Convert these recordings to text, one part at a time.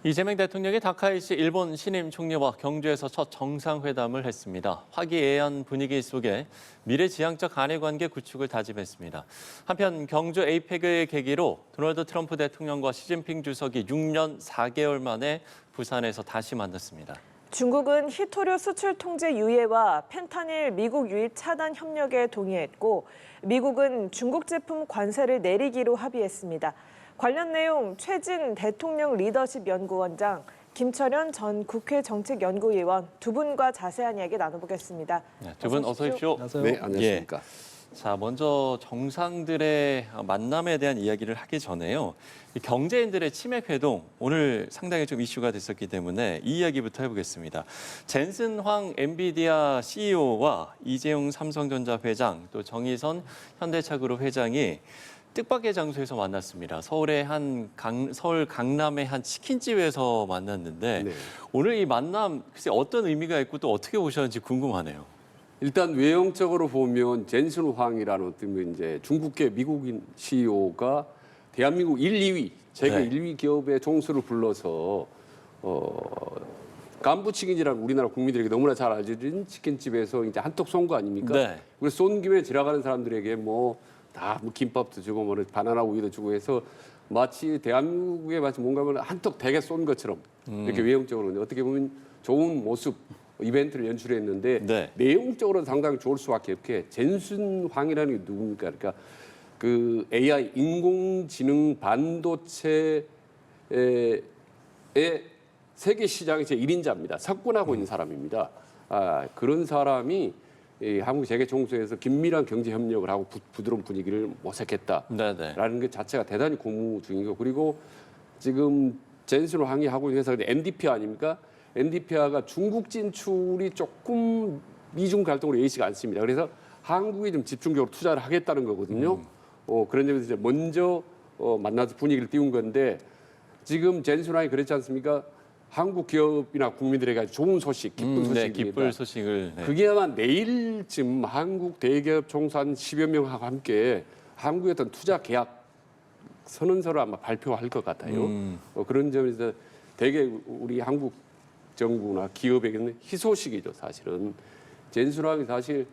이재명 대통령이 다카이시 일본 신임 총리와 경주에서 첫 정상회담을 했습니다. 화기애애한 분위기 속에 미래지향적 한일관계 구축을 다짐했습니다. 한편 경주 에이펙을 계기로 도널드 트럼프 대통령과 시진핑 주석이 6년 4개월 만에 부산에서 다시 만났습니다. 중국은 히토류 수출 통제 유예와 펜타닐 미국 유입 차단 협력에 동의했고 미국은 중국 제품 관세를 내리기로 합의했습니다. 관련 내용 최진 대통령 리더십 연구원장, 김철현 전 국회 정책연구위원 두 분과 자세한 이야기 나눠보겠습니다. 네, 두 분 어서 오십시오. 네, 안녕하십니까. 자, 먼저 정상들의 만남에 대한 이야기를 하기 전에요. 경제인들의 치맥 회동, 오늘 상당히 좀 이슈가 됐었기 때문에 이 이야기부터 해보겠습니다. 젠슨 황 엔비디아 CEO와 이재용 삼성전자 회장, 또 정의선 현대차그룹 회장이 뜻밖의 장소에서 만났습니다. 서울 강남의 한 치킨집에서 만났는데 네. 오늘 이 만남 글쎄 어떤 의미가 있고 또 어떻게 오셨는지 궁금하네요. 일단 외형적으로 보면 젠슨 황이라는 어떤 이제 중국계 미국인 CEO가 대한민국 1, 2위 세계 네. 1위 기업의 총수를 불러서 깐부치킨이라는 우리나라 국민들에게 너무나 잘 알려진 치킨집에서 이제 한턱 쏜 거 아닙니까? 네. 그래서 쏜 김에 지나가는 사람들에게 뭐 김밥도 주고 뭐 바나나 우유도 주고 해서 마치 대한민국에 마치 뭔가 한턱 대게 쏜 것처럼 이렇게 외형적으로 어떻게 보면 좋은 모습 이벤트를 연출했는데 네. 내용적으로 상당히 좋을 수밖에 없게 젠슨 황이라는 게 누굽니까? 그러니까 그 AI 인공지능 반도체의 세계 시장의 제 1인자입니다. 석권하고 있는 사람입니다. 그런 사람이 한국 세계 총수에서 긴밀한 경제 협력을 하고 부드러운 분위기를 모색했다라는 것 자체가 대단히 고무 중이고 그리고 지금 젠슨 황이 하고 있는 회사가 NDPR 아닙니까? NDPR가 중국 진출이 조금 미중 갈등으로 예의치가 않습니다. 그래서 한국이 좀 집중적으로 투자를 하겠다는 거거든요. 그런 점에서 이제 먼저 만나서 분위기를 띄운 건데 지금 젠슨 황이 그렇지 않습니까? 한국 기업이나 국민들에게 아주 좋은 소식, 기쁜 소식입니다. 네, 기쁠 소식을. 네. 그게 아마 내일쯤 한국 대기업 총수 한 10여 명하고 함께 한국의 어떤 투자 계약 선언서를 아마 발표할 것 같아요. 그런 점에서 되게 우리 한국 정부나 기업에게는 희소식이죠, 사실은. 젠슨 황이 사실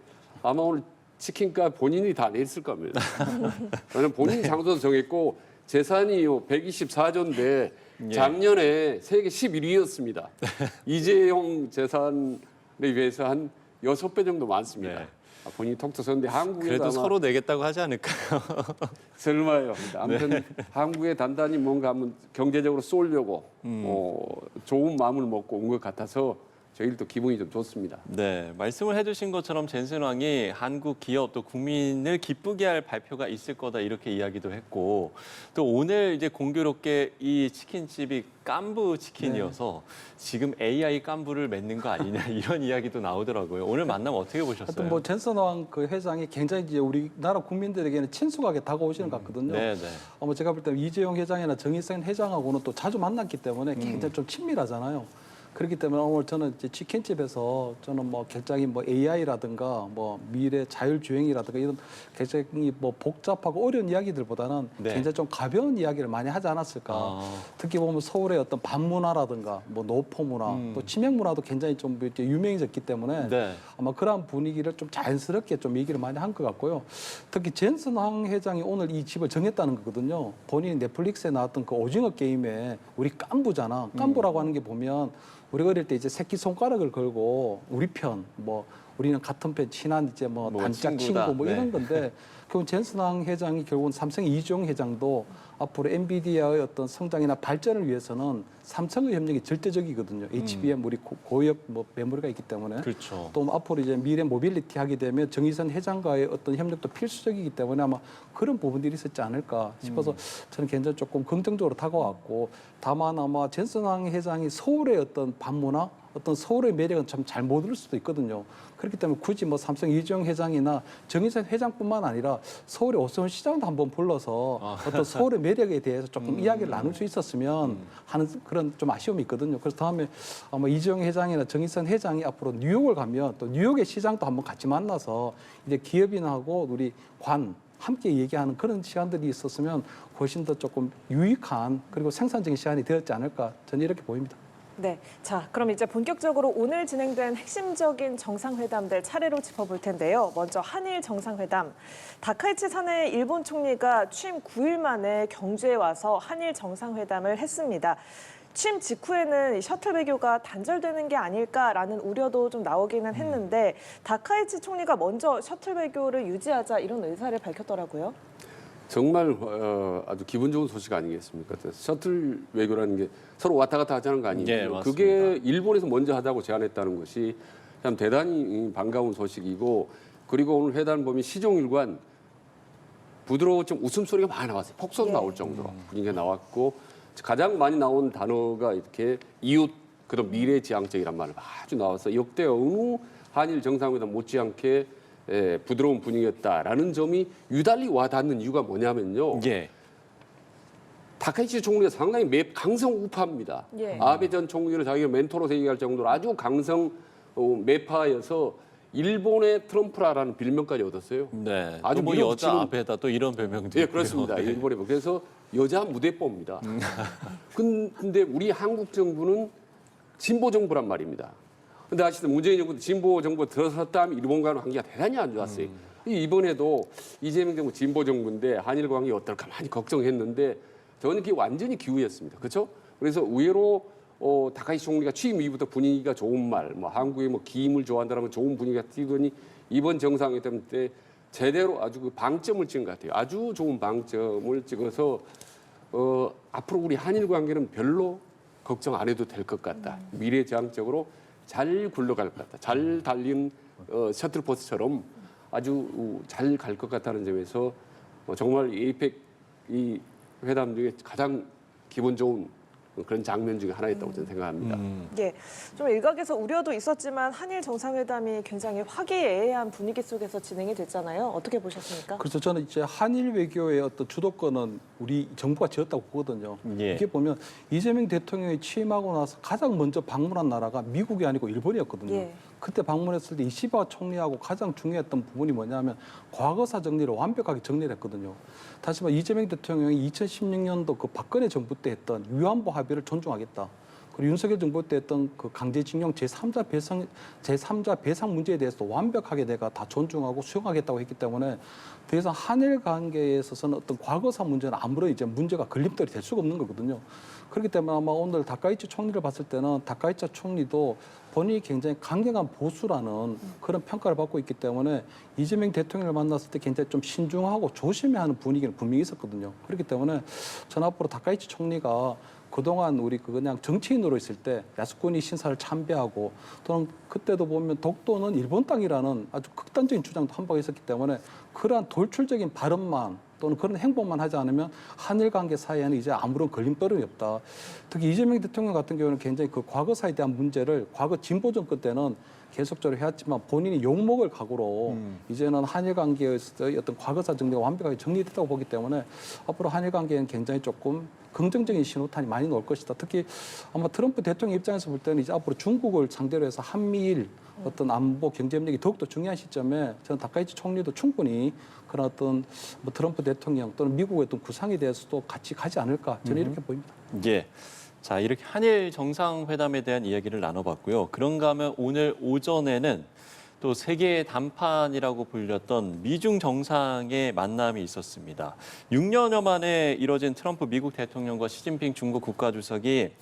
아마 오늘 치킨값 본인이 다 냈을 겁니다. 왜냐면 본인이 장소도 정했고 재산이 124조인데 작년에 세계 11위였습니다. 이재용 재산에 비해서 한 6배 정도 많습니다. 네. 본인이 톡 터졌는데 한국에서 그래도 아마 서로 내겠다고 하지 않을까요? 설마요. 아무튼 한국에 단단히 뭔가 한번 경제적으로 쏠려고 좋은 마음을 먹고 온 것 같아서 저희들도 기분이 좀 좋습니다. 네, 말씀을 해주신 것처럼 젠슨 황이 한국 기업 또 국민을 기쁘게 할 발표가 있을 거다 이렇게 이야기도 했고 또 오늘 이제 공교롭게 이 치킨집이 깐부 치킨이어서 지금 AI 깐부를 맺는 거 아니냐 이런 이야기도 나오더라고요. 오늘 만남 어떻게 보셨어요? 하여튼 뭐 젠슨 황 그 회장이 굉장히 이제 우리나라 국민들에게는 친숙하게 다가오시는 것 같거든요. 네, 네. 뭐 제가 볼 때 이재용 회장이나 정의선 회장하고는 또 자주 만났기 때문에 굉장히 좀 친밀하잖아요. 그렇기 때문에 오늘 저는 이제 치킨집에서 저는 뭐 굉장히 뭐 AI라든가 뭐 미래 자율주행이라든가 이런 굉장히 뭐 복잡하고 어려운 이야기들보다는 네. 굉장히 좀 가벼운 이야기를 많이 하지 않았을까. 특히 보면 서울의 어떤 반문화라든가 뭐 노포문화 또 치맥문화도 굉장히 좀 이렇게 유명해졌기 때문에 네. 아마 그러한 분위기를 좀 자연스럽게 좀 얘기를 많이 한 것 같고요. 특히 젠슨 황 회장이 오늘 이 집을 정했다는 거거든요. 본인이 넷플릭스에 나왔던 그 오징어 게임에 우리 깐부잖아. 깐부라고 하는 게 보면 우리 어릴 때 이제 새끼 손가락을 걸고 우리 편, 뭐 우리는 같은 편 친한 이제 뭐 단짝 친구다. 친구 뭐 네. 이런 건데 결국 젠슨 황 회장이 결국은 삼성의 이재용 회장도 앞으로 엔비디아의 어떤 성장이나 발전을 위해서는 삼성의 협력이 절대적이거든요. HBM 우리 고역 뭐 메모리가 있기 때문에 그렇죠. 또 앞으로 이제 미래 모빌리티 하게 되면 정의선 회장과의 어떤 협력도 필수적이기 때문에 아마 그런 부분들이 있었지 않을까 싶어서 저는 굉장히 조금 긍정적으로 다가왔고 다만 아마 젠슨 황 회장이 서울의 어떤 반문화 어떤 서울의 매력은 참 잘 모를 수도 있거든요. 그렇기 때문에 굳이 뭐 삼성 이재용 회장이나 정의선 회장뿐만 아니라 서울의 오세훈 시장도 한번 불러서 어떤 서울의 매력에 대해서 조금 이야기를 나눌 수 있었으면 하는 그런 좀 아쉬움이 있거든요. 그래서 다음에 아마 이재용 회장이나 정의선 회장이 앞으로 뉴욕을 가면 또 뉴욕의 시장도 한번 같이 만나서 이제 기업인하고 우리 함께 얘기하는 그런 시간들이 있었으면 훨씬 더 조금 유익한 그리고 생산적인 시간이 되었지 않을까 저는 이렇게 보입니다. 네, 자 그럼 이제 본격적으로 오늘 진행된 핵심적인 정상회담들 차례로 짚어볼 텐데요. 먼저 한일 정상회담. 다카이치 사내 일본 총리가 취임 9일 만에 경주에 와서 한일 정상회담을 했습니다. 취임 직후에는 셔틀 외교가 단절되는 게 아닐까라는 우려도 좀 나오기는 했는데 다카이치 총리가 먼저 셔틀 외교를 유지하자 이런 의사를 밝혔더라고요. 정말 아주 기분 좋은 소식 아니겠습니까? 셔틀 외교라는 게 서로 왔다 갔다 하자는 거 아니에요? 예, 맞습니다. 그게 일본에서 먼저 하자고 제안했다는 것이 참 대단히 반가운 소식이고 그리고 오늘 회담 보면 시종일관 부드러워 좀 웃음소리가 많이 나왔어요. 폭소도 예. 나올 정도로 분위기가 나왔고 가장 많이 나온 단어가 이렇게 이웃 그다음 미래지향적이란 말을 아주 나와서 역대 어느 한일 정상회담 못지않게 부드러운 분위기였다라는 점이 유달리 와닿는 이유가 뭐냐면요. 예. 다카이치 총리가 상당히 강성 우파입니다. 예. 아베 전 총리를 자기가 멘토로 생각할 정도로 아주 강성 매파여서 일본의 트럼프라라는 별명까지 얻었어요. 네. 아주 아주 뭐 밀어붙이는- 여자 앞에다 또 이런 별명도 예, 있고요. 그렇습니다. 네. 일본에 그래서 여자 무대뽀입니다. 근데 우리 한국 정부는 진보 정부란 말입니다. 근데 아시죠? 문재인 정부도 진보 정부 들어섰다 하면 일본과는 관계가 대단히 안 좋았어요. 이번에도 이재명 정부 진보 정부인데 한일 관계 어떨까 많이 걱정했는데 저는 그게 완전히 기우였습니다. 그렇죠? 그래서 의외로 다카이치 총리가 취임 이후부터 분위기가 좋은 말, 뭐 한국의 뭐 기임을 좋아한다는 좋은 분위기가 띄더니 이번 정상회담 때 제대로 아주 그 방점을 찍은 것 같아요. 아주 좋은 방점을 찍어서 앞으로 우리 한일 관계는 별로 걱정 안 해도 될 것 같다. 미래지향적으로 잘 굴러갈 것 같다. 잘 달린 셔틀버스처럼 아주 잘 갈 것 같다는 점에서 정말 에이펙 이 회담 중에 가장 기분 좋은 그런 장면 중에 하나였다고 저는 생각합니다. 예, 좀 일각에서 우려도 있었지만 한일 정상회담이 굉장히 화기애애한 분위기 속에서 진행이 됐잖아요. 어떻게 보셨습니까? 그래서 저는 이제 한일 외교의 어떤 주도권은 우리 정부가 지었다고 보거든요. 예. 이게 보면 이재명 대통령이 취임하고 나서 가장 먼저 방문한 나라가 미국이 아니고 일본이었거든요. 예. 그때 방문했을 때 이시바 총리하고 가장 중요했던 부분이 뭐냐면 과거사 정리를 완벽하게 정리를 했거든요. 다시 말해 이재명 대통령이 2016년도 그 박근혜 정부 때 했던 위안부 합의를 존중하겠다. 그리고 윤석열 정부 때 했던 그 강제징용 제3자 배상 문제에 대해서 완벽하게 내가 다 존중하고 수용하겠다고 했기 때문에 더 이상 한일 관계에 있어서는 어떤 과거사 문제는 아무런 이제 문제가 걸림돌이 될 수가 없는 거거든요. 그렇기 때문에 아마 오늘 다카이치 총리를 봤을 때는 다카이치 총리도 본인이 굉장히 강경한 보수라는 그런 평가를 받고 있기 때문에 이재명 대통령을 만났을 때 굉장히 좀 신중하고 조심해야 하는 분위기는 분명히 있었거든요. 그렇기 때문에 전 앞으로 다카이치 총리가 그동안 우리 그냥 정치인으로 있을 때 야스쿠니 신사를 참배하고 또는 그때도 보면 독도는 일본 땅이라는 아주 극단적인 주장도 한 번 있었기 때문에 그러한 돌출적인 발언만 또는 그런 행동만 하지 않으면 한일 관계 사이에는 이제 아무런 걸림돌이 없다. 특히 이재명 대통령 같은 경우는 굉장히 그 과거사에 대한 문제를 과거 진보 정권 때는 계속적으로 해왔지만 본인이 욕먹을 각오로 이제는 한일 관계에서의 어떤 과거사 정리가 완벽하게 정리됐다고 보기 때문에 앞으로 한일 관계는 굉장히 조금 긍정적인 신호탄이 많이 나올 것이다. 특히 아마 트럼프 대통령 입장에서 볼 때는 이제 앞으로 중국을 상대로 해서 한미일 어떤 안보 경제 협력이 더욱더 중요한 시점에 저는 다카이치 총리도 충분히 그런 어떤 뭐 트럼프 대통령 또는 미국의 어떤 구상에 대해서도 같이 가지 않을까 저는 이렇게 보입니다. 예. 자, 이렇게 한일 정상회담에 대한 이야기를 나눠봤고요. 그런가 하면 오늘 오전에는 또 세계의 단판이라고 불렸던 미중 정상의 만남이 있었습니다. 6년여 만에 이뤄진 트럼프 미국 대통령과 시진핑 중국 국가주석이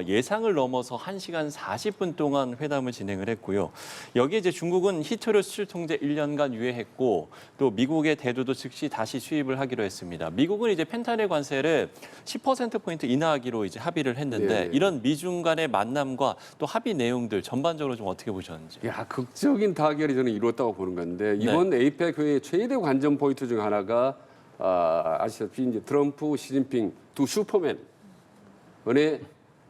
예상을 넘어서 1시간 40분 동안 회담을 진행을 했고요. 여기에 이제 중국은 히토류 수출 통제 1년간 유예했고 또 미국의 대두도 즉시 다시 수입을 하기로 했습니다. 미국은 이제 펜타닐 관세를 10%포인트 인하하기로 이제 합의를 했는데 네. 이런 미중 간의 만남과 또 합의 내용들 전반적으로 좀 어떻게 보셨는지. 야, 극적인 타결이 저는 이루었다고 보는 건데 이번 에이펙 회의 최대 관전 포인트 중 하나가 아시다시피 이제 트럼프, 시진핑 두 슈퍼맨의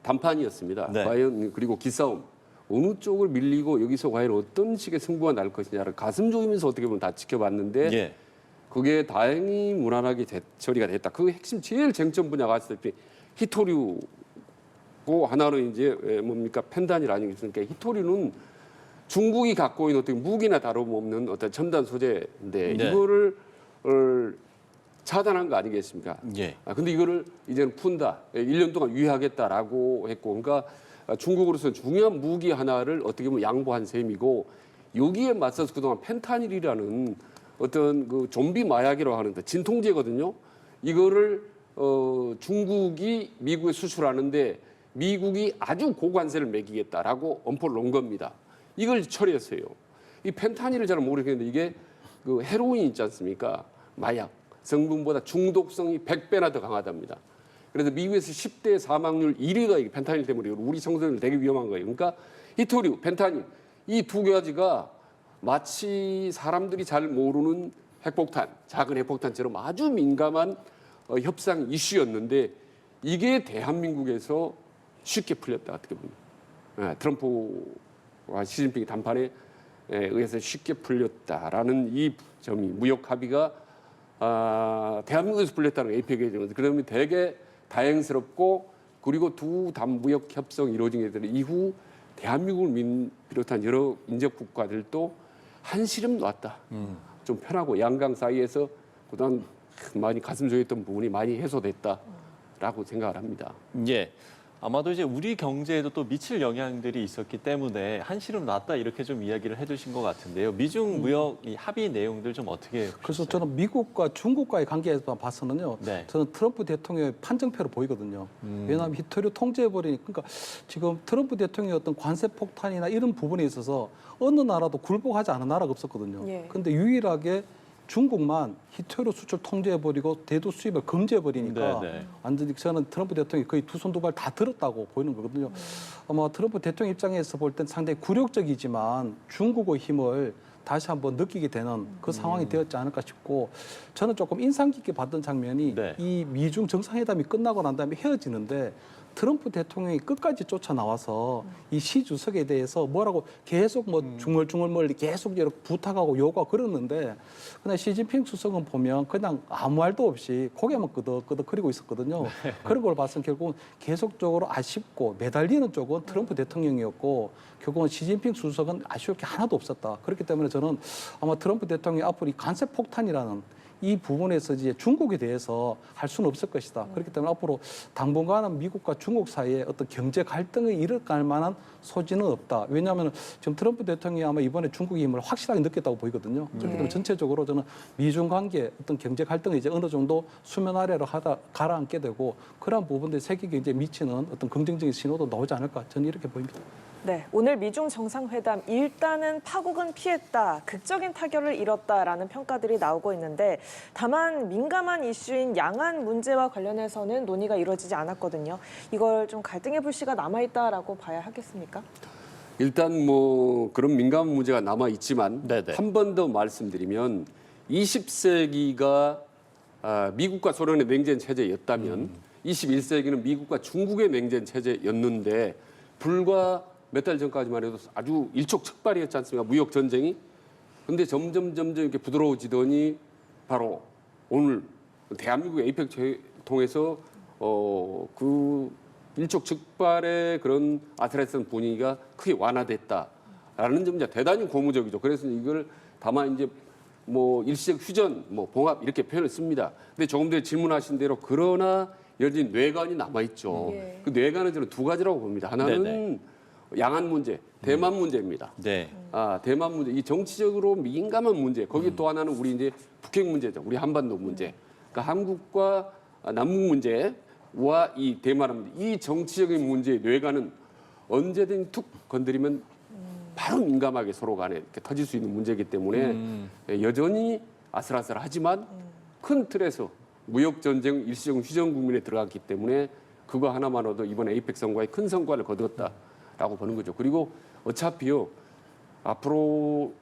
담판이었습니다. 네. 과연 그리고 기싸움 어느 쪽을 밀리고 여기서 과연 어떤 식의 승부가 날 것이냐를 가슴 조이면서 어떻게 보면 다 지켜봤는데 예. 그게 다행히 무난하게 처리가 됐다. 그 핵심 제일 쟁점 분야가 아시다시피 히토류고 하나는 이제 뭡니까 펜단일 아니겠습니까? 히토류는 중국이 갖고 있는 어떤 무기나 다름없는 어떤 첨단 소재인데 네. 이거를 차단한 거 아니겠습니까? 예. 근데 이거를 이제는 푼다. 1년 동안 유예하겠다라고 했고, 그러니까 중국으로서는 중요한 무기 하나를 어떻게 보면 양보한 셈이고, 여기에 맞서서 그동안 펜타닐이라는 어떤 그 좀비 마약이라고 하는데 진통제거든요. 이거를 중국이 미국에 수출하는데 미국이 아주 고관세를 매기겠다라고 엄포를 놓은 겁니다. 이걸 처리했어요. 이 펜타닐을 잘 모르겠는데 이게 그 헤로인 있지 않습니까? 마약. 성분보다 중독성이 100배나 더 강하답니다. 그래서 미국에서 10대 사망률 1위가 이 펜타닐 때문에 우리 청소년들 되게 위험한 거예요. 그러니까 히토류, 펜타닐 이 두 가지가 마치 사람들이 잘 모르는 핵폭탄, 작은 핵폭탄처럼 아주 민감한 협상 이슈였는데 이게 대한민국에서 쉽게 풀렸다 어떻게 보면 트럼프와 시진핑 담판에 의해서 쉽게 풀렸다라는 이 점이 무역 합의가 대한민국에서 풀렸다는 APEC의 점은 그러면 되게 다행스럽고 그리고 두 당 무역 협정이 이루어진 게 이후 대한민국을 비롯한 여러 인접 국가들도 한시름 놨다. 좀 편하고 양강 사이에서 그동안 많이 가슴 조였던 부분이 많이 해소됐다라고 생각을 합니다. 예. 아마도 이제 우리 경제에도 또 미칠 영향들이 있었기 때문에 한시름 놨다 이렇게 좀 이야기를 해주신 것 같은데요. 미중 무역 이 합의 내용들 좀 어떻게 보셨어요? 그래서 저는 미국과 중국과의 관계에서 봐서는요. 네. 저는 트럼프 대통령의 판정패로 보이거든요. 왜냐하면 히토류 통제해버리니까 그러니까 지금 트럼프 대통령의 어떤 관세 폭탄이나 이런 부분에 있어서 어느 나라도 굴복하지 않은 나라가 없었거든요. 그런데 유일하게 중국만 히토류 수출 통제해버리고 대두 수입을 금지해버리니까 완전히 저는 트럼프 대통령이 거의 두 손 두 발 다 들었다고 보이는 거거든요. 아마 트럼프 대통령 입장에서 볼 땐 상당히 굴욕적이지만 중국의 힘을 다시 한번 느끼게 되는 그 상황이 되었지 않을까 싶고 저는 조금 인상 깊게 봤던 장면이 이 미중 정상회담이 끝나고 난 다음에 헤어지는데 트럼프 대통령이 끝까지 쫓아 나와서 이 시 주석에 대해서 뭐라고 계속 뭐 중얼중얼 계속 이렇게 부탁하고 요구하고 그러는데 그냥 시진핑 주석은 보면 그냥 아무 말도 없이 고개만 끄덕끄덕거리고 있었거든요. 그런 걸 봤을 때 결국은 계속적으로 아쉽고 매달리는 쪽은 트럼프 대통령이었고 결국은 시진핑 주석은 아쉬울 게 하나도 없었다. 그렇기 때문에 저는 아마 트럼프 대통령이 앞으로 이 관세 폭탄이라는 이 부분에서 이제 중국에 대해서 할 수는 없을 것이다. 그렇기 때문에 앞으로 당분간은 미국과 중국 사이에 어떤 경제 갈등에 이르갈 만한 소지는 없다. 왜냐하면 지금 트럼프 대통령이 아마 이번에 중국의 힘을 확실하게 느꼈다고 보이거든요. 그렇기 때문에 전체적으로 저는 미중 관계 어떤 경제 갈등이 이제 어느 정도 수면 아래로 가라앉게 되고 그러한 부분들이 세계 경제에 미치는 어떤 긍정적인 신호도 나오지 않을까 저는 이렇게 보입니다. 네, 오늘 미중 정상회담 일단은 파국은 피했다, 극적인 타결을 이뤘다라는 평가들이 나오고 있는데 다만 민감한 이슈인 양안 문제와 관련해서는 논의가 이루어지지 않았거든요. 이걸 좀 갈등의 불씨가 남아있다라고 봐야 하겠습니까? 일단 뭐 그런 민감한 문제가 남아 있지만 네네. 한 번 더 말씀드리면 20세기가 미국과 소련의 냉전 체제였다면 21세기는 미국과 중국의 냉전 체제였는데 불과 몇 달 전까지만 해도 아주 일촉즉발이었지 않습니까? 무역 전쟁이. 근데 점점 이렇게 부드러워지더니 바로 오늘 대한민국 에이펙 통해서 그 일촉즉발의 그런 아슬아슬한 분위기가 크게 완화됐다라는 점이 대단히 고무적이죠. 그래서 이걸 다만 이제 뭐 일시적 휴전, 뭐 봉합 이렇게 표현을 씁니다. 근데 조금 전에 질문하신 대로 그러나 여전히 뇌관이 남아 있죠. 그 뇌관은 저는 두 가지라고 봅니다. 하나는 양안 문제, 대만 문제입니다. 대만 문제, 이 정치적으로 민감한 문제. 거기 또 하나는 우리 이제 북핵 문제죠. 우리 한반도 문제. 그러니까 한국과 남북 문제와 이 대만 문제, 이 정치적인 문제의 뇌관은 언제든 툭 건드리면 바로 민감하게 서로 간에 이렇게 터질 수 있는 문제이기 때문에 여전히 아슬아슬하지만 큰 틀에서 무역 전쟁, 일시적 휴전 국면에 들어갔기 때문에 그거 하나만으로도 이번 에이펙 선거에 큰 성과를 거두었다라고 보는 거죠. 그리고 어차피요 앞으로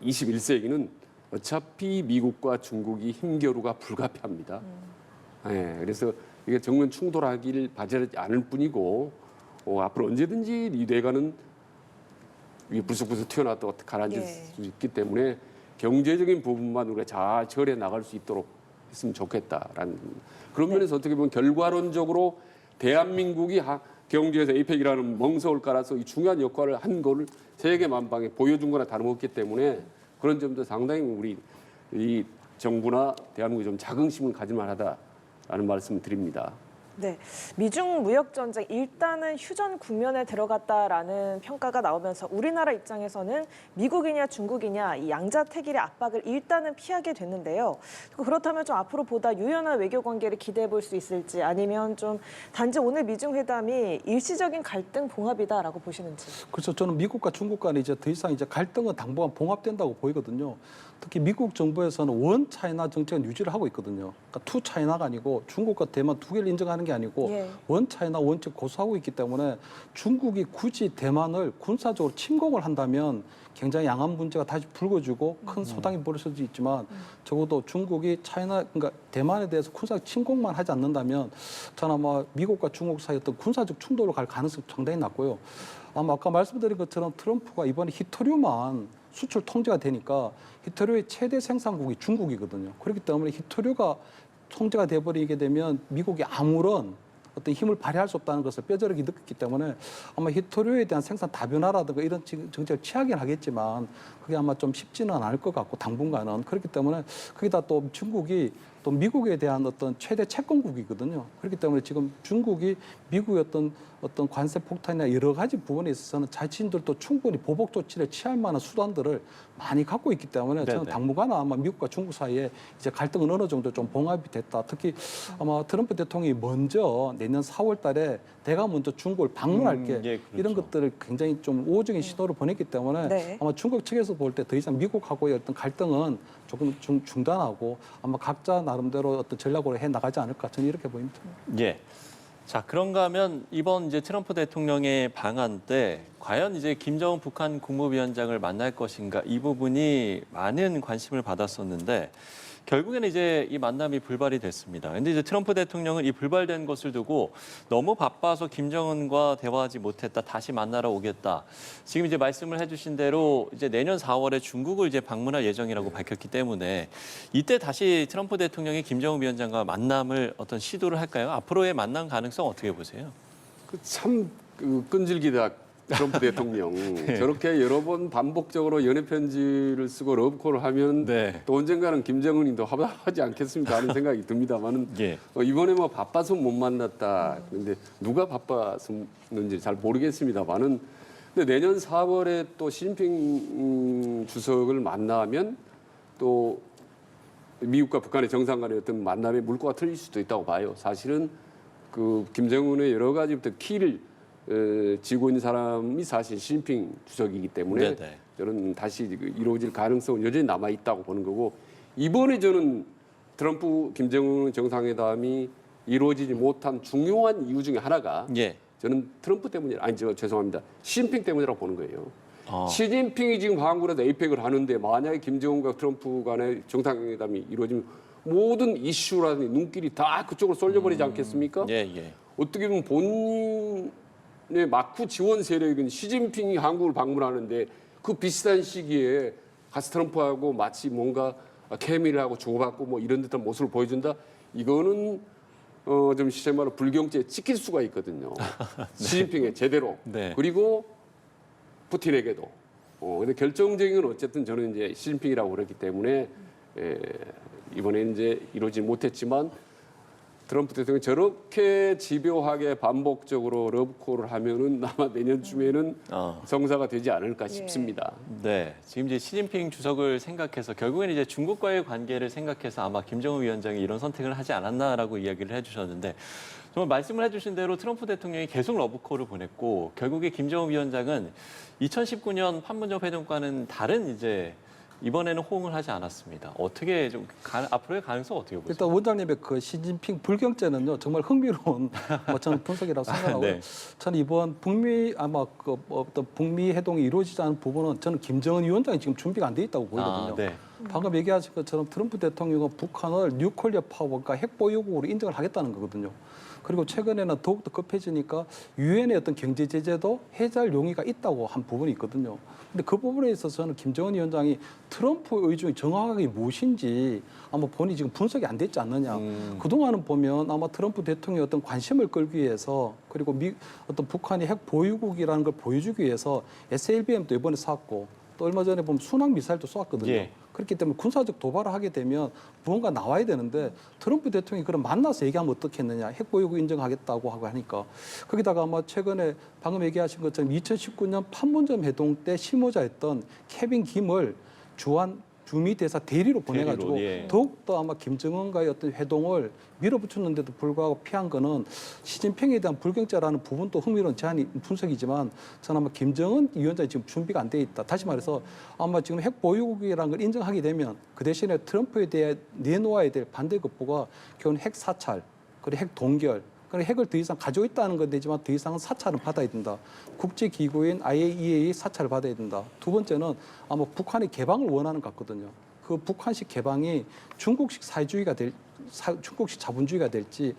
21세기는 어차피 미국과 중국이 힘겨루가 불가피합니다. 그래서 이게 정면 충돌하기를 바라지 않을 뿐이고 앞으로 언제든지 이 뇌관은 위 불쑥불쑥 튀어나왔다가 가라앉을 수 있기 때문에 경제적인 부분만 우리가 잘 처리해 나갈 수 있도록 했으면 좋겠다라는 그런 면에서 어떻게 보면 결과론적으로 대한민국이 경제에서 에이펙이라는 멍석을 깔아서 이 중요한 역할을 한 거를 세계 만방에 보여준 거나 다름없기 때문에 그런 점도 상당히 우리 이 정부나 대한민국이 좀 자긍심을 가질 만하다라는 말씀을 드립니다. 네, 미중 무역 전쟁 일단은 휴전 국면에 들어갔다라는 평가가 나오면서 우리나라 입장에서는 미국이냐 중국이냐 이 양자택일의 압박을 일단은 피하게 됐는데요. 그렇다면 좀 앞으로 보다 유연한 외교 관계를 기대해 볼 수 있을지 아니면 좀 단지 오늘 미중 회담이 일시적인 갈등 봉합이다라고 보시는지. 그래서 저는 미국과 중국 간에 이제 더 이상 이제 갈등은 당분간 봉합된다고 보이거든요. 특히 미국 정부에서는 원 차이나 정책을 유지를 하고 있거든요. 그러니까 투 차이나가 아니고 중국과 대만 두 개를 인정하는 게 아니고 예. 원 차이나 원칙 고수하고 있기 때문에 중국이 굳이 대만을 군사적으로 침공을 한다면 굉장히 양안 문제가 다시 불거지고 큰 소당이 벌어질 수도 있지만 적어도 중국이 그러니까 대만에 대해서 군사 침공만 하지 않는다면 저는 아마 미국과 중국 사이 어떤 군사적 충돌로 갈 가능성이 상당히 낮고요. 아마 아까 말씀드린 것처럼 트럼프가 이번에 히토류만 수출 통제가 되니까 히토류의 최대 생산국이 중국이거든요. 그렇기 때문에 히토류가 통제가 돼버리게 되면 미국이 아무런 어떤 힘을 발휘할 수 없다는 것을 뼈저리게 느꼈기 때문에 아마 히토류에 대한 생산 다변화라든가 이런 정책을 취하긴 하겠지만 그게 아마 좀 쉽지는 않을 것 같고 당분간은 그렇기 때문에 거기다 또 중국이 또 미국에 대한 어떤 최대 채권국이거든요. 그렇기 때문에 지금 중국이 미국의 어떤 관세 폭탄이나 여러 가지 부분에 있어서는 자신들도 충분히 보복 조치를 취할 만한 수단들을 많이 갖고 있기 때문에 저는 당분간 아마 미국과 중국 사이에 이제 갈등은 어느 정도 좀 봉합이 됐다. 특히 아마 트럼프 대통령이 먼저 내년 4월 달에 내가 먼저 중국을 방문할게 예, 그렇죠. 이런 것들을 굉장히 좀 우호적인 신호를 보냈기 때문에 네. 아마 중국 측에서 볼 때 더 이상 미국하고의 어떤 갈등은 조금 중단하고 아마 각자 나름대로 어떤 전략으로 해 나가지 않을까 저는 이렇게 보입니다. 예. 자, 그런가 하면 이번 이제 트럼프 대통령의 방한 때 과연 이제 김정은 북한 국무위원장을 만날 것인가 이 부분이 많은 관심을 받았었는데 결국에는 이제 이 만남이 불발이 됐습니다. 근데 이제 트럼프 대통령은 이 불발된 것을 두고 너무 바빠서 김정은과 대화하지 못했다. 다시 만나러 오겠다. 지금 이제 말씀을 해주신 대로 이제 내년 4월에 중국을 이제 방문할 예정이라고 밝혔기 때문에 이때 다시 트럼프 대통령이 김정은 위원장과 만남을 어떤 시도를 할까요? 앞으로의 만남 가능성 어떻게 보세요? 참 끈질기다. 트럼프 대통령 저렇게 여러 번 반복적으로 연애 편지를 쓰고 러브콜을 하면 또 언젠가는 김정은이 더 화답하지 않겠습니까 하는 생각이 듭니다만은 이번에 뭐 바빠서 못 만났다. 그런데 누가 바빴는지 잘 모르겠습니다만은 근데 내년 4월에 또 시진핑 주석을 만나면 또 미국과 북한의 정상 간의 어떤 만남의 물꼬가 틀릴 수도 있다고 봐요. 사실은 그 김정은의 여러 가지부터 키를 쥐고 있는 사람이 사실 시진핑 주석이기 때문에 저는 다시 이루어질 가능성은 여전히 남아 있다고 보는 거고 이번에 저는 트럼프 김정은 정상회담이 이루어지지 못한 중요한 이유 중에 하나가 저는 트럼프 때문이 죄송합니다. 시진핑 때문이라고 보는 거예요. 시진핑이 지금 한국에서 에이펙을 하는데 만약에 김정은과 트럼프 간의 정상회담이 이루어지면 모든 이슈라든지 눈길이 다 그쪽으로 쏠려버리지 않겠습니까? 어떻게 보면 본인의 막후 지원 세력인 시진핑이 한국을 방문하는데 그 비슷한 시기에 가스 트럼프하고 마치 뭔가 케미를 하고 주고받고 뭐 이런 듯한 모습을 보여준다. 이거는 좀 시체말로 불경죄에 찍힐 수가 있거든요. 시진핑에 제대로. 그리고 푸틴에게도. 근데 결정적인 건 어쨌든 저는 이제 시진핑이라고 그랬기 때문에 이번에 이제 이루어지지 못했지만 트럼프 대통령이 저렇게 집요하게 반복적으로 러브콜을 하면은 아마 내년쯤에는 성사가 되지 않을까 싶습니다. 네, 지금 이제 시진핑 주석을 생각해서 결국에는 이제 중국과의 관계를 생각해서 아마 김정은 위원장이 이런 선택을 하지 않았나라고 이야기를 해주셨는데 정말 말씀을 해주신 대로 트럼프 대통령이 계속 러브콜을 보냈고 결국에 김정은 위원장은 2019년 판문점 회담과는 다른 이제 이번에는 호응을 하지 않았습니다. 어떻게 좀 앞으로의 가능성 어떻게 보세요? 일단 원장님의 그 시진핑 불경죄는요 정말 흥미로운 저는 분석이라고 생각하고요. 저는 이번 북미 아마 그 어떤 북미 회동이 이루어지지 않은 부분은 저는 김정은 위원장이 지금 준비가 안 돼 있다고 보이거든요. 방금 얘기하신 것처럼 트럼프 대통령은 북한을 뉴클리어 파워가 핵 보유국으로 인정을 하겠다는 거거든요. 그리고 최근에는 더욱더 급해지니까 유엔의 어떤 경제 제재도 해제할 용의가 있다고 한 부분이 있거든요. 근데 그 부분에 있어서는 김정은 위원장이 트럼프 의중이 정확하게 무엇인지 아마 본인이 지금 분석이 안 됐지 않느냐. 그동안은 보면 아마 트럼프 대통령의 어떤 관심을 끌기 위해서 그리고 어떤 북한이 핵 보유국이라는 걸 보여주기 위해서 SLBM도 이번에 샀고 또 얼마 전에 보면 순항 미사일도 쏘았거든요. 예. 그렇기 때문에 군사적 도발을 하게 되면 무언가 나와야 되는데 트럼프 대통령이 그럼 만나서 얘기하면 어떻겠느냐. 핵보유국 인정하겠다고 하고 하니까 거기다가 아마 최근에 방금 얘기하신 것처럼 2019년 판문점 회동 때 실무자였던 케빈 김을 주미 대사 대리로 보내가지고 예. 더욱더 아마 김정은과의 어떤 회동을 밀어붙였는데도 불구하고 피한 거는 시진핑에 대한 불경자라는 부분도 흥미로운 제안이 분석이지만 저는 아마 김정은 위원장이 지금 준비가 안 돼 있다. 다시 말해서 아마 지금 핵 보유국이라는 걸 인정하게 되면 그 대신에 트럼프에 대해 내놓아야 될 반대 급부가 결국은 핵 사찰, 그리고 핵 동결, 그러니까 핵을 더 이상 가지고 있다는 건 되지만 더 이상은 사찰을 받아야 된다. 국제기구인 IAEA 사찰을 받아야 된다. 두 번째는 아마 북한이 개방을 원하는 것 같거든요. 그 북한식 개방이 중국식 사회주의가 중국식 자본주의가 될지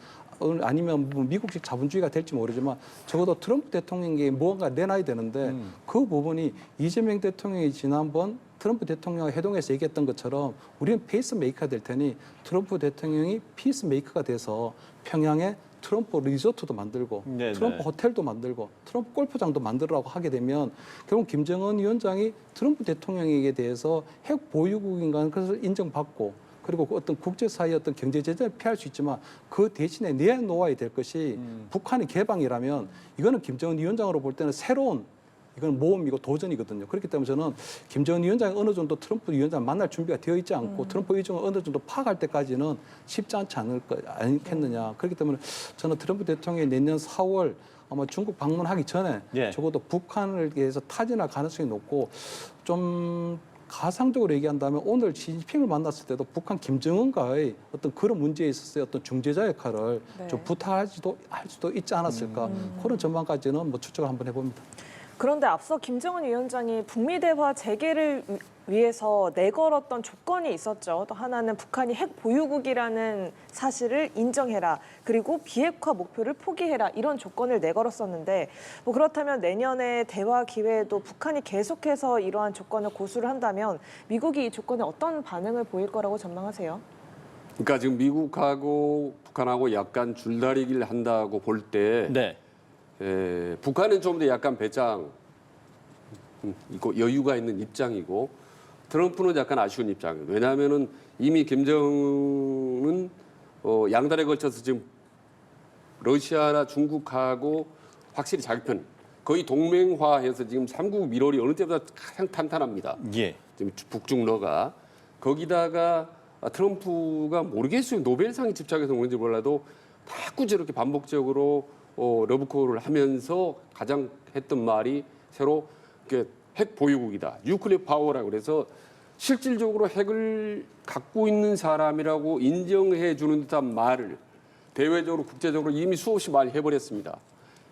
아니면 뭐 미국식 자본주의가 될지 모르지만 적어도 트럼프 대통령에게 무언가 내놔야 되는데 그 부분이 이재명 대통령이 지난번 트럼프 대통령과 회동에서 얘기했던 것처럼 우리는 페이스메이커가 될 테니 트럼프 대통령이 피스메이커가 돼서 평양에 트럼프 리조트도 만들고 네네. 트럼프 호텔도 만들고 트럼프 골프장도 만들라고 하게 되면 결국 김정은 위원장이 트럼프 대통령에게 대해서 핵 보유국인가는 것을 인정받고 그리고 그 어떤 국제사회의 어떤 경제 제재를 피할 수 있지만 그 대신에 내놓아야 될 것이 북한의 개방이라면 이거는 김정은 위원장으로 볼 때는 새로운 이건 모험이고 도전이거든요. 그렇기 때문에 저는 김정은 위원장이 어느 정도 트럼프 위원장 만날 준비가 되어 있지 않고 트럼프 위원장을 어느 정도 파악할 때까지는 쉽지 않지 않겠느냐. 그렇기 때문에 저는 트럼프 대통령이 내년 4월 아마 중국 방문하기 전에 예. 적어도 북한을 위해서 타진할 가능성이 높고 좀 가상적으로 얘기한다면 오늘 시진핑을 만났을 때도 북한 김정은과의 어떤 그런 문제에 있어서의 어떤 중재자 역할을 네. 좀 부탁할 수도 있지 않았을까. 그런 전망까지는 뭐 추측을 한번 해봅니다. 그런데 앞서 김정은 위원장이 북미 대화 재개를 위해서 내걸었던 조건이 있었죠. 또 하나는 북한이 핵 보유국이라는 사실을 인정해라. 그리고 비핵화 목표를 포기해라. 이런 조건을 내걸었었는데 뭐 그렇다면 내년에 대화 기회에도 북한이 계속해서 이러한 조건을 고수를 한다면 미국이 이 조건에 어떤 반응을 보일 거라고 전망하세요? 그러니까 지금 미국하고 북한하고 약간 줄다리기를 한다고 볼 때 네. 북한은 좀 더 약간 배짱 있고 여유가 있는 입장이고 트럼프는 약간 아쉬운 입장이에요. 왜냐하면은 이미 김정은은 양달에 걸쳐서 지금 러시아나 중국하고 확실히 자기 편 거의 동맹화해서 지금 삼국 밀월이 어느 때보다 가장 탄탄합니다. 예. 지금 북중러가 거기다가 트럼프가 모르겠어요. 노벨상에 집착해서 그런지 몰라도 자꾸 저렇게 반복적으로 러브콜을 하면서 가장 했던 말이 새로 핵 보유국이다. 뉴클리어 파워라고 그래서 실질적으로 핵을 갖고 있는 사람이라고 인정해 주는 듯한 말을 대외적으로 국제적으로 이미 수없이 많이 해버렸습니다.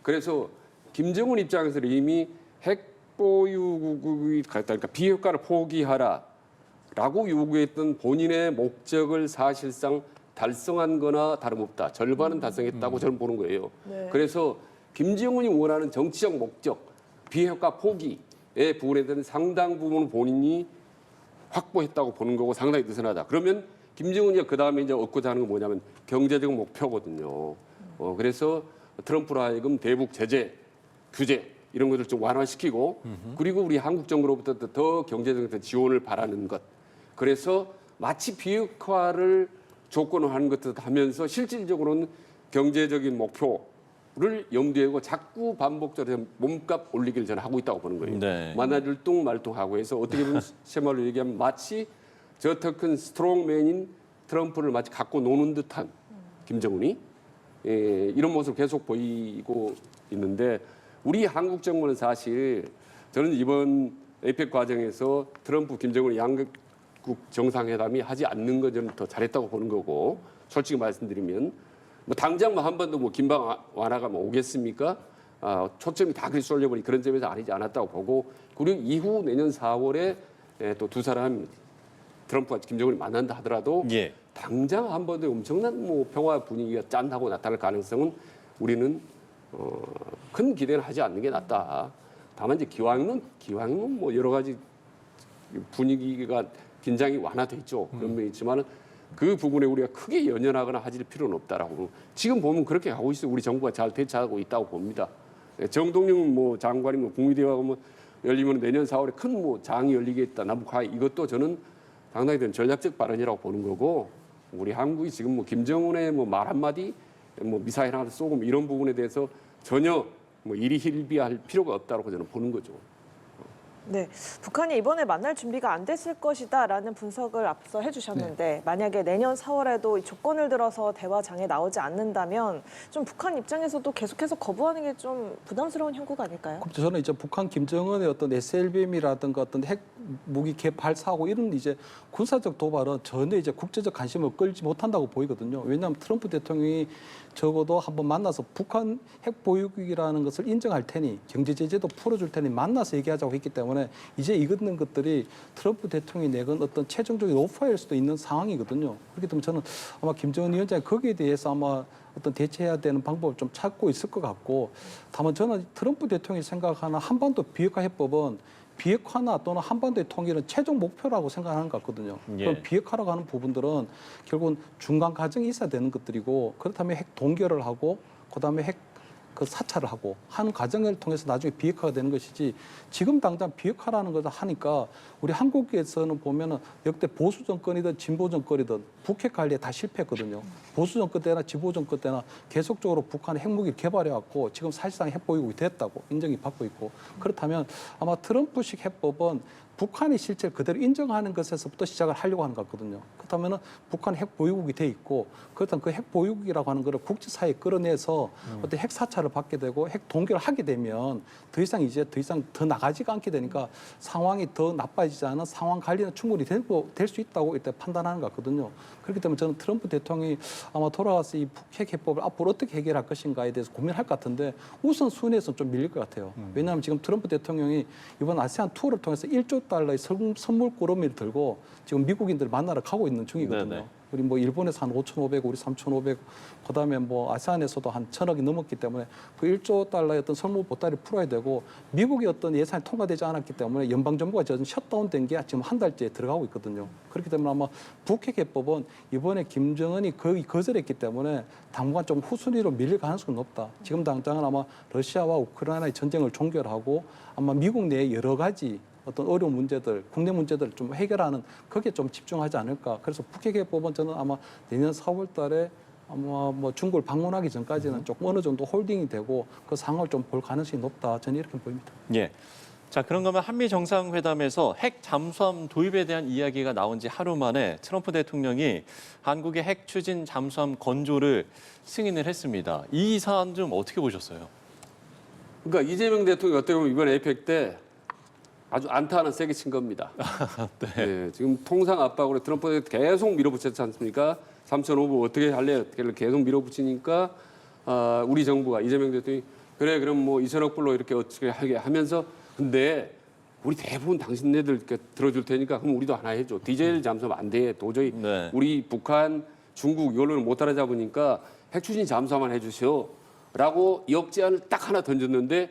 그래서 김정은 입장에서 이미 핵 보유국이 그러니까 비핵화를 포기하라라고 요구했던 본인의 목적을 사실상 달성한 거나 다름없다. 절반은 달성했다고 저는 보는 거예요. 네. 그래서 김정은이 원하는 정치적 목적, 비핵화 포기의 부분에 대한 상당 부분은 본인이 확보했다고 보는 거고 상당히 느슨하다. 그러면 김정은이 그다음에 이제 얻고자 하는 건 뭐냐면 경제적 목표거든요. 그래서 트럼프로 하여금 대북 제재, 규제 이런 것들 좀 완화시키고 그리고 우리 한국 정부로부터 더 경제적 지원을 바라는 것. 그래서 마치 비핵화를 조건을 하는 것도 하면서 실질적으로는 경제적인 목표를 염두에 두고 자꾸 반복적으로 몸값 올리기를 저는 하고 있다고 보는 거예요. 네. 만나들뚱말뚱하고 해서 어떻게 보면 제 말로 얘기하면 마치 저 더 큰 스트롱맨인 트럼프를 마치 갖고 노는 듯한 김정은이 이런 모습을 계속 보이고 있는데 우리 한국 정부는 사실 저는 이번 에이펙 과정에서 트럼프, 김정은 양국 정상회담이 하지 않는 거 저는 더 잘했다고 보는 거고 솔직히 말씀드리면 뭐 당장 뭐 한 번도 뭐 긴방 완화가 뭐 오겠습니까? 초점이 다 그리 쏠려버린 그런 점에서 아니지 않았다고 보고 그리고 이후 내년 4월에 또 두 사람 트럼프와 김정은이 만난다 하더라도 예. 당장 한 번도 엄청난 뭐 평화 분위기가 짠하고 나타날 가능성은 우리는 큰 기대는 하지 않는 게 낫다. 다만 이제 기왕은 뭐 여러 가지 분위기가 긴장이 완화돼 있죠. 그런 면이 있지만 그 부분에 우리가 크게 연연하거나 하질 필요는 없다라고. 지금 보면 그렇게 하고 있어요. 우리 정부가 잘 대처하고 있다고 봅니다. 정동영 뭐 장관이 뭐 북미 대화가 뭐 열리면 내년 4월에 큰 뭐 장이 열리겠다. 남북화 이것도 저는 상당히 된 전략적 발언이라고 보는 거고 우리 한국이 지금 뭐 김정은의 뭐 말 한마디 뭐 미사일 하나 쏘고 뭐 이런 부분에 대해서 전혀 뭐 일희일비할 필요가 없다고 저는 보는 거죠. 네, 북한이 이번에 만날 준비가 안 됐을 것이다라는 분석을 앞서 해주셨는데 만약에 내년 4월에도 조건을 들어서 대화장에 나오지 않는다면 좀 북한 입장에서도 계속해서 거부하는 게 좀 부담스러운 형국가 아닐까요? 그렇죠. 저는 이제 북한 김정은의 어떤 SLBM이라든가 어떤 핵 무기 개발사고 이런 이제 군사적 도발은 전혀 이제 국제적 관심을 끌지 못한다고 보이거든요. 왜냐하면 트럼프 대통령이 적어도 한번 만나서 북한 핵 보유국이라는 것을 인정할 테니 경제 제재도 풀어줄 테니 만나서 얘기하자고 했기 때문에 이제 이거는 것들이 트럼프 대통령이 내건 어떤 최종적인 오퍼일 수도 있는 상황이거든요. 그렇기 때문에 저는 아마 김정은 위원장이 거기에 대해서 아마 어떤 대처해야 되는 방법을 좀 찾고 있을 것 같고 다만 저는 트럼프 대통령이 생각하는 한반도 비핵화 해법은 비핵화나 또는 한반도의 통일은 최종 목표라고 생각하는 것 같거든요. 예. 그럼 비핵화라고 하는 부분들은 결국은 중간 과정이 있어야 되는 것들이고 그렇다면 핵 동결을 하고 그다음에 핵 그 사찰을 하고 하는 과정을 통해서 나중에 비핵화가 되는 것이지 지금 당장 비핵화라는 것을 하니까 우리 한국에서는 보면은 역대 보수 정권이든 진보 정권이든 북핵 관리에 다 실패했거든요. 보수 정권 때나 진보 정권 때나 계속적으로 북한이 핵무기를 개발해왔고 지금 사실상 핵보유국이 됐다고 인정이 받고 있고 그렇다면 아마 트럼프식 해법은 북한이 실체를 그대로 인정하는 것에서부터 시작을 하려고 하는 것 같거든요. 그렇다면 북한 핵 보유국이 돼 있고 그렇다면 그 핵 보유국이라고 하는 것을 국제사회에 끌어내서 어떤 핵 사찰을 받게 되고 핵 동결을 하게 되면 더 이상 더 나가지가 않게 되니까 상황이 더 나빠지지 않은 상황 관리는 충분히 될 수 있다고 일단 판단하는 것 같거든요. 그렇기 때문에 저는 트럼프 대통령이 아마 돌아와서 이 북핵 해법을 앞으로 어떻게 해결할 것인가에 대해서 고민할 것 같은데 우선 순위에서는 좀 밀릴 것 같아요. 왜냐하면 지금 트럼프 대통령이 이번 아세안 투어를 통해서 1조 달러의 선물 꾸러미를 들고 지금 미국인들 만나러 가고 있는 중이거든요. 네네. 우리 뭐 일본에서 한 5,500, 우리 3,500, 그다음에 뭐 아세안에서도 한 1,000억이 넘었기 때문에 그 1조 달러의 어떤 선물 보따리를 풀어야 되고 미국의 어떤 예산이 통과되지 않았기 때문에 연방 정부가 전 셧다운된 게 지금 한 달째 들어가고 있거든요. 그렇기 때문에 아마 북핵 해법은 이번에 김정은이 거의 거절했기 때문에 당분간 좀 후순위로 밀릴 가능성이 높다. 지금 당장은 아마 러시아와 우크라이나의 전쟁을 종결하고 아마 미국 내에 여러 가지 어떤 어려운 문제들, 국내 문제들을 좀 해결하는 거기에 좀 집중하지 않을까. 그래서 북핵 해법은 저는 아마 내년 4월 달에 아마 뭐 중국을 방문하기 전까지는 조금 어느 정도 홀딩이 되고 그 상황을 좀 볼 가능성이 높다. 저는 이렇게 보입니다. 예. 자, 그런 거면 한미 정상회담에서 핵 잠수함 도입에 대한 이야기가 나온 지 하루 만에 트럼프 대통령이 한국의 핵 추진 잠수함 건조를 승인을 했습니다. 이 사안 좀 어떻게 보셨어요? 그러니까 이재명 대통령이 어떻게 보면 이번 에이펙 때 아주 안타 하나 세게 친 겁니다. 네, 지금 통상 압박으로 트럼프가 계속 밀어붙였지 않습니까? 3,500 어떻게 할래? 계속 밀어붙이니까 우리 정부가 이재명 대통령이 그래 그럼 뭐 2천억 불로 이렇게 어떻게 하게 하면서 근데 우리 대부분 당신네들 이렇게 들어줄 테니까 그럼 우리도 하나 해줘. 디젤 잠수함 안 돼. 도저히 네. 우리 북한, 중국 이걸로는 못 따라잡으니까 핵추진 잠수함만 해주시오. 라고 역제안을 딱 하나 던졌는데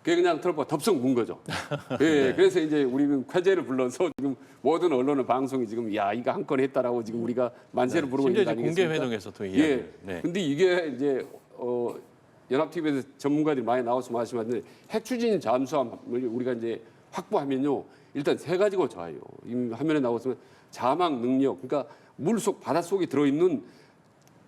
그게 그냥 트럼프가 덥석 문 거죠. 예, 네. 그래서 이제 우리는 쾌재를 불러서 지금 모든 언론의 방송이 지금 야 이거 한 건 했다라고 지금 우리가 만세를 부르고 있는 거 심지어 아니겠습니까? 공개 회동에서도 예. 이야기를. 네. 근데 이게 이제 연합 TV에서 전문가들이 많이 나와서 말씀하는데 핵 추진 잠수함을 우리가 이제 확보하면요 일단 세 가지가 좋아요. 이 화면에 나왔으면 자막 능력, 그러니까 물속 바닷속에 들어있는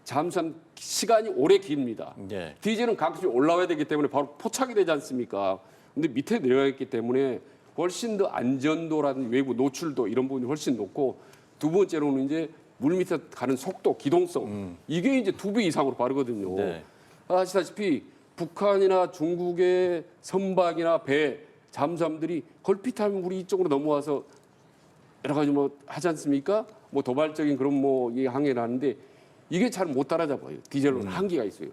잠수함 시간이 오래 깁니다. 예. 디젤은 가끔씩 올라와야 되기 때문에 바로 포착이 되지 않습니까? 근데 밑에 내려가 있기 때문에 훨씬 더 안전도라든지 외부 노출도 이런 부분이 훨씬 높고 두 번째로는 이제 물 밑에 가는 속도, 기동성 이게 이제 2배 이상으로 빠르거든요. 네. 아시다시피 북한이나 중국의 선박이나 배, 잠수함들이 걸핏하면 우리 이쪽으로 넘어와서 여러 가지 뭐 하지 않습니까? 뭐 도발적인 그런 뭐 이 항해를 하는데 이게 잘 못 따라잡아요. 디젤로는 한계가 있어요.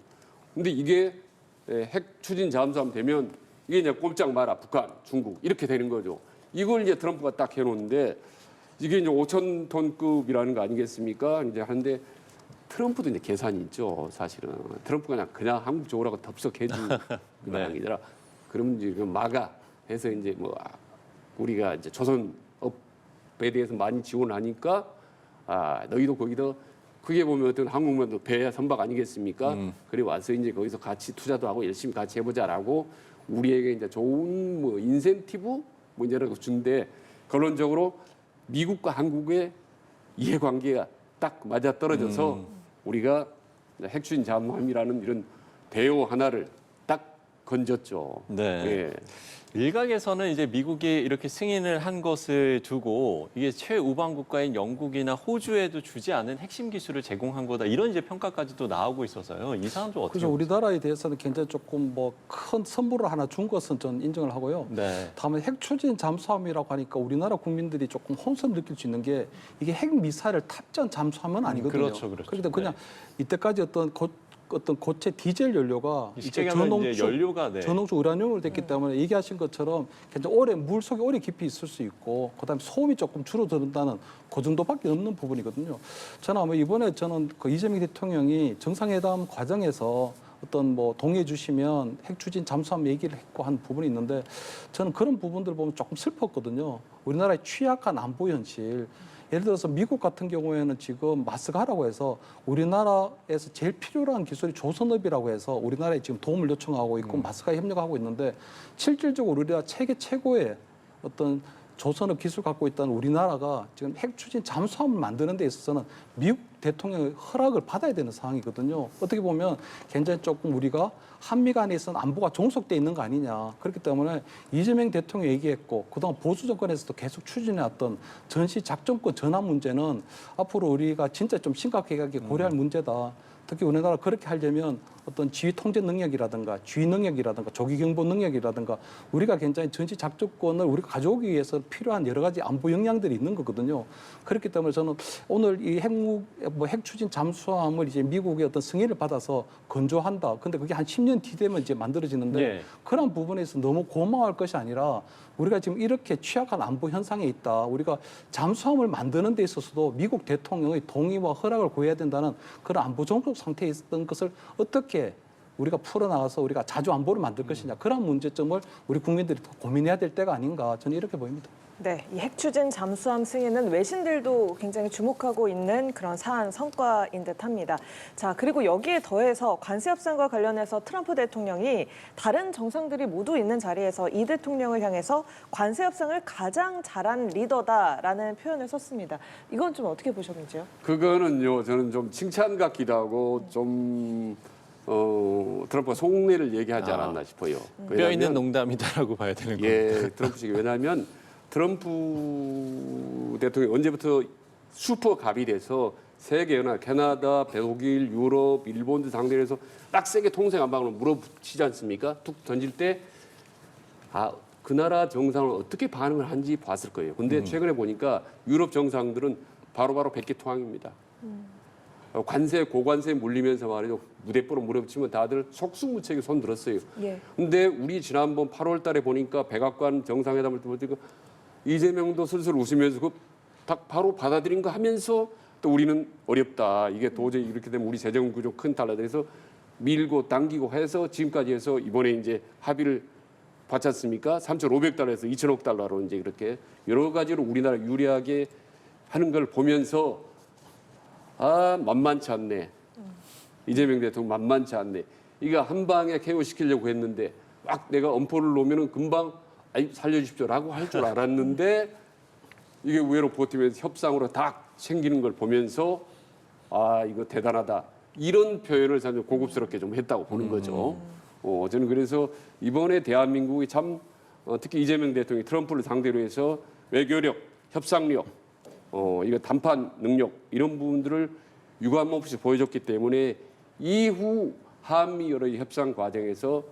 근데 이게 핵 추진 잠수함 되면 이게 이제 꼼짝 마라 북한, 중국 이렇게 되는 거죠. 이걸 이제 트럼프가 딱 해놓는데 이게 이제 5,000톤급이라는 거 아니겠습니까? 이제 하는데 트럼프도 이제 계산이 있죠. 사실은 트럼프가 그냥 한국 좋으라고 덥석해준 그 네. 아니라 그럼 이제 그 마가 해서 이제 뭐 우리가 이제 조선업에 대해서 많이 지원하니까 너희도 거기다 크게 보면 어떤 한국만도 배 선박 아니겠습니까? 그래 와서 이제 거기서 같이 투자도 하고 열심히 같이 해보자라고 우리에게 이제 좋은 뭐 인센티브 뭐 이런 거 준데 결론적으로 미국과 한국의 이해관계가 딱 맞아 떨어져서 우리가 핵추진 잠수함이라는 이런 대요 하나를 딱 건졌죠. 네. 예. 일각에서는 이제 미국이 이렇게 승인을 한 것을 두고 이게 최우방 국가인 영국이나 호주에도 주지 않은 핵심 기술을 제공한 거다 이런 이제 평가까지도 나오고 있어서요. 이 사안 좀 어떻게 그래서 보세요? 우리나라에 대해서는 굉장히 조금 뭐 큰 선물을 하나 준 것은 전 인정을 하고요. 네. 다만 핵 추진 잠수함이라고 하니까 우리나라 국민들이 조금 혼선을 느낄 수 있는 게 이게 핵 미사일을 탑재한 잠수함은 아니거든요. 그렇죠, 그렇죠. 그런데 그냥 네. 이때까지 어떤 고체 디젤 연료가 쉽게 얘기하면 이제 연료가 네. 전홍축 우라늄으로 됐기 때문에 얘기하신 것처럼 굉장히 오래 물 속에 오래 깊이 있을 수 있고 그다음에 소음이 조금 줄어든다는 그 정도밖에 없는 부분이거든요. 저는 아마 이번에 저는 그 이재명 대통령이 정상회담 과정에서 어떤 뭐 동의해 주시면 핵 추진 잠수함 얘기를 했고 한 부분이 있는데 저는 그런 부분들을 보면 조금 슬펐거든요. 우리나라의 취약한 안보 현실. 예를 들어서 미국 같은 경우에는 지금 마스가라고 해서 우리나라에서 제일 필요로 한 기술이 조선업이라고 해서 우리나라에 지금 도움을 요청하고 있고 마스가 협력하고 있는데 실질적으로 우리가 세계 최고의 어떤 조선업 기술 갖고 있다는 우리나라가 지금 핵 추진 잠수함을 만드는 데 있어서는 미국 대통령의 허락을 받아야 되는 상황이거든요. 어떻게 보면 굉장히 조금 우리가 한미 간에 있어서는 안보가 종속돼 있는 거 아니냐. 그렇기 때문에 이재명 대통령이 얘기했고 그동안 보수 정권에서도 계속 추진해왔던 전시 작전권 전환 문제는 앞으로 우리가 진짜 좀 심각하게 고려할 문제다. 특히 우리나라 그렇게 하려면 어떤 지휘 통제 능력이라든가 지휘 능력이라든가 조기 경보 능력이라든가 우리가 굉장히 전시 작전권을 우리가 가져오기 위해서 필요한 여러 가지 안보 역량들이 있는 거거든요. 그렇기 때문에 저는 오늘 이 핵 추진 잠수함을 이제 미국의 어떤 승인을 받아서 건조한다. 근데 그게 한 10년 뒤 되면 이제 만들어지는데 네. 그런 부분에서 너무 고마워할 것이 아니라 우리가 지금 이렇게 취약한 안보 현상에 있다. 우리가 잠수함을 만드는 데 있어서도 미국 대통령의 동의와 허락을 구해야 된다는 그런 안보 종속 상태에 있었던 것을 어떻게 우리가 풀어나가서 우리가 자주 안보를 만들 것이냐. 그런 문제점을 우리 국민들이 더 고민해야 될 때가 아닌가. 저는 이렇게 보입니다. 네, 이 핵추진 잠수함 승인은 외신들도 굉장히 주목하고 있는 그런 사안 성과인 듯합니다. 자, 그리고 여기에 더해서 관세 협상과 관련해서 트럼프 대통령이 다른 정상들이 모두 있는 자리에서 이 대통령을 향해서 관세 협상을 가장 잘한 리더다라는 표현을 썼습니다. 이건 좀 어떻게 보셨는지요? 그거는요, 저는 좀 칭찬 같기도 하고 좀 트럼프가 속내를 얘기하지 않았나 싶어요. 뼈 있는 농담이다라고 봐야 되는 겁니다. 예, 트럼프식이 왜냐하면 트럼프 대통령이 언제부터 슈퍼 갑이 돼서 세계연합, 캐나다, 독일, 유럽, 일본들 상대로 해서 딱 세게 통생 한 방으로 물어붙이지 않습니까? 툭 던질 때 그 나라 정상을 어떻게 반응을 한지 봤을 거예요. 근데 최근에 보니까 유럽 정상들은 바로바로 백기통항입니다. 관세, 고관세 물리면서 말이죠. 무대뽀로 물어붙이면 다들 속수무책에 손 들었어요. 예. 근데 우리 지난번 8월 달에 보니까 백악관 정상회담을 보니까 이재명도 슬슬 웃으면서 그 바로 받아들인 거 하면서 또 우리는 어렵다. 이게 도저히 이렇게 되면 우리 재정 구조 큰 탈라돼서 밀고 당기고 해서 지금까지 해서 이번에 이제 합의를 받지 않습니까? 3,500달러에서 2,000억 달러로 이제 이렇게 여러 가지로 우리나라 유리하게 하는 걸 보면서 만만치 않네. 이재명 대통령 만만치 않네. 이거 한 방에 KO 시키려고 했는데 막 내가 엄포를 놓으면은 금방 살려주십시오라고 할 줄 알았는데 이게 의외로 버티면서 협상으로 딱 챙기는 걸 보면서 이거 대단하다. 이런 표현을 참 고급스럽게 좀 했다고 보는 거죠. 저는 그래서 이번에 대한민국이 참 특히 이재명 대통령이 트럼프를 상대로 해서 외교력, 협상력, 이거 단판 능력 이런 부분들을 유감없이 보여줬기 때문에 이후 한미 여러 협상 과정에서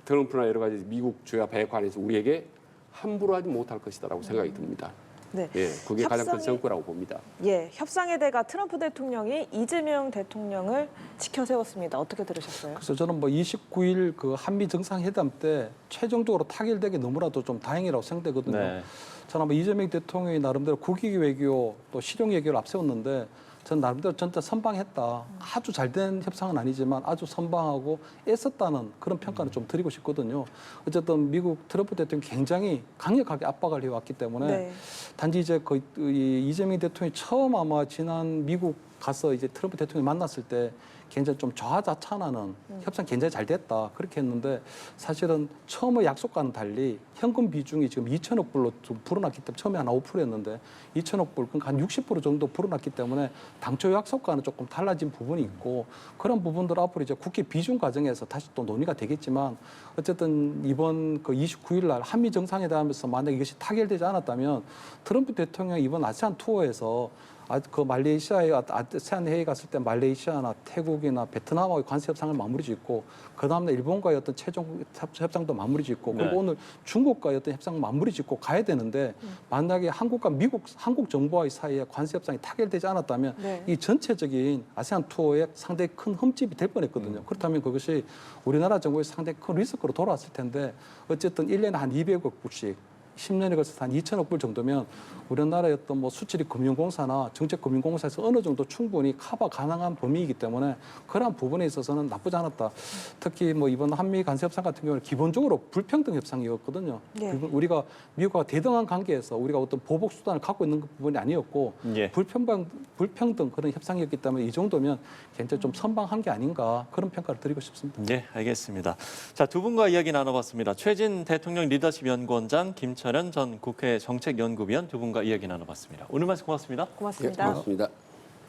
트럼프나 여러 가지 미국 주요 배관에서 우리에게 함부로 하지 못할 것이다라고 생각이 듭니다. 네. 예, 그게 가장 큰 성과라고 봅니다. 예, 협상의 대가 트럼프 대통령이 이재명 대통령을 지켜 세웠습니다. 어떻게 들으셨어요? 그래서 저는 뭐 29일 그 한미 정상회담 때 최종적으로 타결되기 너무나도 좀 다행이라고 생각되거든요. 네. 저는 뭐 이재명 대통령이 나름대로 국익 외교 또 실용 외교를 앞세웠는데 전 나름대로 진짜 선방했다. 아주 잘된 협상은 아니지만 아주 선방하고 애썼다는 그런 평가를 좀 드리고 싶거든요. 어쨌든 미국 트럼프 대통령이 굉장히 강력하게 압박을 해왔기 때문에 네. 단지 이제 이 이재명 대통령이 처음 아마 지난 미국 가서 이제 트럼프 대통령이 만났을 때 굉장히 좀 좌자찬하는 협상 굉장히 잘 됐다 그렇게 했는데 사실은 처음의 약속과는 달리 현금 비중이 지금 2천억 불로 좀 불어났기 때문에 처음에 한 5%였는데 2천억 불, 그러니까 한 60% 정도 불어났기 때문에 당초 약속과는 조금 달라진 부분이 있고 그런 부분들 앞으로 이제 국회 비준 과정에서 다시 또 논의가 되겠지만 어쨌든 이번 그 29일 날 한미 정상회담에서 만약 이것이 타결되지 않았다면 트럼프 대통령이 이번 아세안 투어에서 그 말레이시아에 아세안 회의 갔을 때 말레이시아나 태국이나 베트남하고의 관세 협상을 마무리 짓고 그 다음날 일본과의 어떤 최종 협상도 마무리 짓고 그리고 오늘 중국과의 어떤 협상 마무리 짓고 가야 되는데 만약에 한국과 미국 한국 정부와의 사이에 관세 협상이 타결되지 않았다면 이 전체적인 아세안 투어에 상당히 큰 흠집이 될 뻔했거든요. 그렇다면 그것이 우리나라 정부에 상당히 큰 리스크로 돌아왔을 텐데 어쨌든 1년에 한 200억 불씩 10년에 걸쳐서 한 2천억 불 정도면 우리나라의 어떤 뭐 수출입 금융공사나 정책금융공사에서 어느 정도 충분히 커버 가능한 범위이기 때문에 그러한 부분에 있어서는 나쁘지 않았다. 특히 뭐 이번 한미 간세협상 같은 경우는 기본적으로 불평등 협상이었거든요. 우리가 미국과 대등한 관계에서 우리가 어떤 보복 수단을 갖고 있는 부분이 아니었고 불평등 그런 협상이었기 때문에 이 정도면 굉장히 좀 선방한 게 아닌가 그런 평가를 드리고 싶습니다. 네, 알겠습니다. 자, 두 분과 이야기 나눠봤습니다. 최진 대통령 리더십 연구원장, 김철현 전 국회 정책연구위원 두 분과 이야기 나눠봤습니다. 오늘 말씀 고맙습니다. 고맙습니다. 네, 고맙습니다.